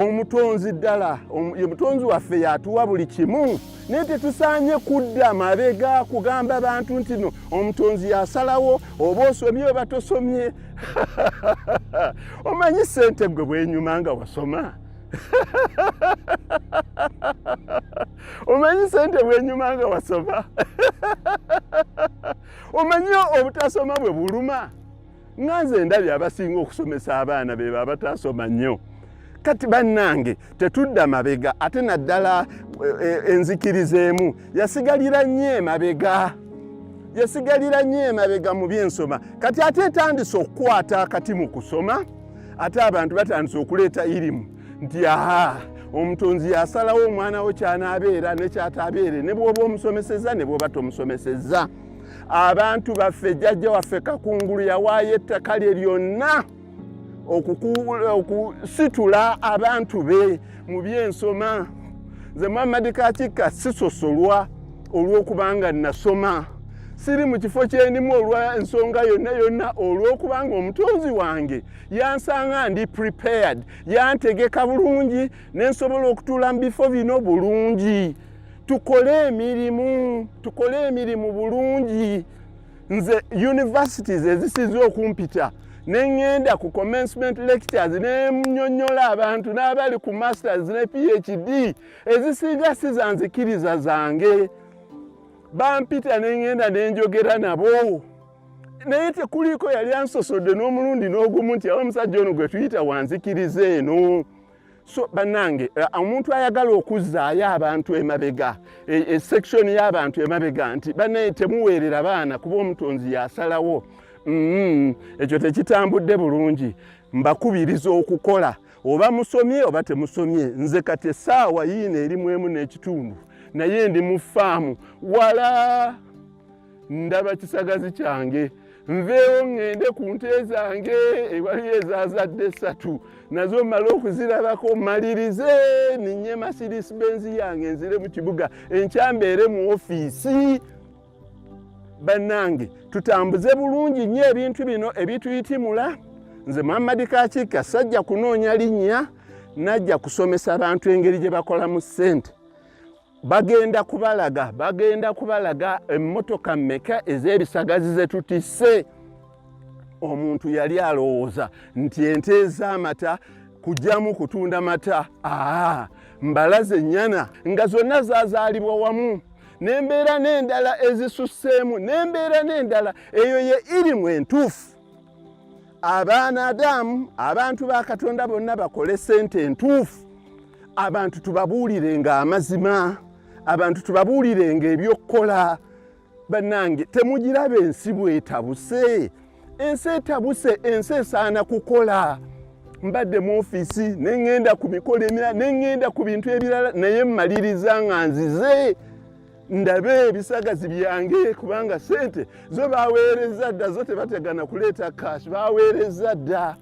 omutonzi ddala omutonzi waffe yatuwa buli kimu naye tetusaanye kudda mabega kugamba abantu nti no omutonzi yasalawo oba osomye oba tosomye. Omanyi ssente gwe bwenyuma nga wasoma? Omanyi ssente bwenyuma nga wasoma? Omanyi obutasoma bwe buluma? Nga nze ndabye abasinga okusomesa abaana be abatasoma nnyo. Kati bannange tetudda mabega ate naddala enzikiriza emu yasigalira nnyo emabega mu byensoma. Kati ate etandise okukwata akati mu kusoma ate abantu batandise okuleeta irimu nti aha omutonzi yasalawo omwana wo ky'anaabeera ne ky'ataabeere ne bw'oba omusomesezza ne bw'oba tomusomesezza. Abantu baffe jjajja waffe Kakungulu yawaayo ettaka lye lyonna okusitula abantu be mu byensoma. Nze Muhammad Kakikka sisosolwa olw'okubanga nasoma, siri mu kifo kyendimu olwa ensonga yonna olw'okubanga omutonzi wange yansanga ndi prepared, yantegeka bulungi nensobola okutuula mu bifo bino bulungi. Tukole emirimu bulungi. Nze universities ezisinze okumpita nengenda ku commencement lectures ne mnyonyola abantu n'abali ku masters ne PhD ezisinga sizanzikiriza zange. Bampita nengenda nenjogera nabo naye tekuliko yali ansosodde n'omulundi n'ogumu nti omusajja ono gwe tuyita wanzikiriza eno. So bannange omuntu ayagala okuzzaayo abantu emabega section y'abantu emabega nti bannaye temuweerera baana kuba omutonzi yasalawo, ekyo tekitambudde bulungi. Mbakubiriza okukola oba musomye oba temusomye. Nze kati essaawa yiino erimu emu n'ekitundu naye ndi mu faamu wala ndaba kisagazi kyange nveewo ngende ku nte zange ewali ezazadde 3 nazo mmala okuzirabako malirize ninye Mercedes Benz yange nzire mu kibuga enkyambeere mu ofiisi. Bannange tutambuze bulungi nnyo ebintu bino ebituyitimula. Nze Muhammad Kakikka sajja kunoonya linnya najja kusomesa abantu engeri gye bakolamu ssente. Bagenda kubalaga emmotoka mmeka ez'ebisagazi ze tutisse. Omuntu yali alowooza nti ente ez'amata kujjamu kutunda mata. Mbalaze ennyana nga zonna zaazaalibwa wamu n'embeera n'endala ezisusseemu n'embeera n'endala eyo ye irimu entuufu. Abantu ba Katonda bonna bakole ssente entuufu. Abantu tubabuulirenga amazima, abantu tubabuulirenga ebyokkola. Bannange temugirabe ensi bwetabuse. Ensi etabuse, ensi esaana kukola. Mbadde mu ofiisi nengenda ku mikolo emirala nengenda ku bintu ebirala naye mmaliriza nga nzize ndabe ebisagazi byange kubanga ssente zo baweereza dda, zo tebategana kuleeta cash, baweereza dda.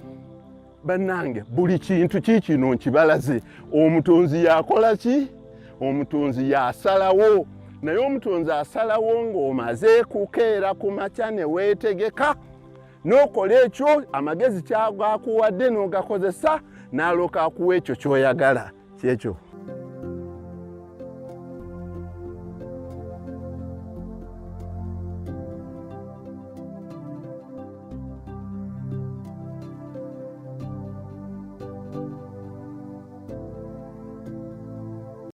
Bannange buli kintu kikino nkibalaze. Omutonzi yakola ki? Omutonzi yasalawo. Naye omutonzi asalawo ng'omaze kukeera ku makya ne weetegeka n'okola ekyo amagezi kyagakuwadde n'ogakozesa n'alooka akuwa ekyo ky'oyagala. Kyekyo.